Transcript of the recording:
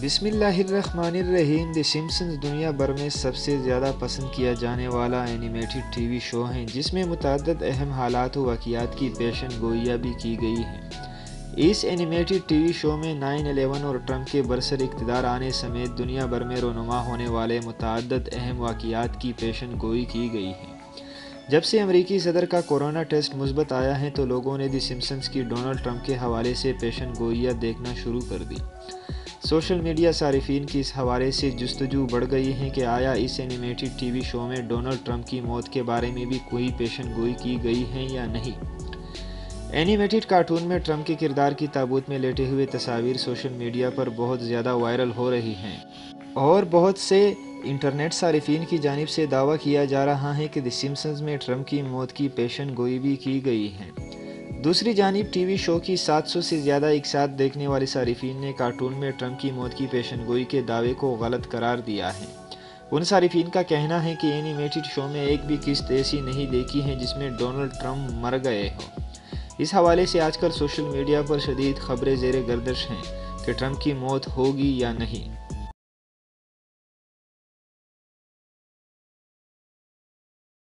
بسم اللہ الرحمن الرحیم۔ دی سمپسنز دنیا بھر میں سب سے زیادہ پسند کیا جانے والا اینیمیٹڈ ٹی وی شو ہے، جس میں متعدد اہم حالات و واقعات کی پیشن گوئیاں بھی کی گئی ہیں۔ اس اینیمیٹڈ ٹی وی شو میں 9/11 اور ٹرمپ کے برسر اقتدار آنے سمیت دنیا بھر میں رونما ہونے والے متعدد اہم واقعات کی پیشن گوئی کی گئی ہے۔ جب سے امریکی صدر کا کورونا ٹیسٹ مثبت آیا ہے تو لوگوں نے دی سمپسنز کی ڈونلڈ ٹرمپ کے حوالے سے پیشن گوئیاں دیکھنا شروع کر دی۔ سوشل میڈیا صارفین کی اس حوالے سے جستجو بڑھ گئی ہے کہ آیا اس اینیمیٹڈ ٹی وی شو میں ڈونلڈ ٹرمپ کی موت کے بارے میں بھی کوئی پیشن گوئی کی گئی ہے یا نہیں۔ اینیمیٹڈ کارٹون میں ٹرمپ کے کردار کی تابوت میں لیٹے ہوئے تصاویر سوشل میڈیا پر بہت زیادہ وائرل ہو رہی ہیں، اور بہت سے انٹرنیٹ صارفین کی جانب سے دعویٰ کیا جا رہا ہے کہ دی سمپسنز میں ٹرمپ کی موت کی پیشن گوئی بھی کی گئی ہے۔ دوسری جانب ٹی وی شو کی 700 سے زیادہ ایک ساتھ دیکھنے والے صارفین نے کارٹون میں ٹرمپ کی موت کی پیشن گوئی کے دعوے کو غلط قرار دیا ہے۔ ان صارفین کا کہنا ہے کہ اینیمیٹڈ شو میں ایک بھی قسط ایسی نہیں دیکھی ہے جس میں ڈونلڈ ٹرمپ مر گئے ہوں۔ اس حوالے سے آج کل سوشل میڈیا پر شدید خبریں زیر گردش ہیں کہ ٹرمپ کی موت ہوگی یا نہیں۔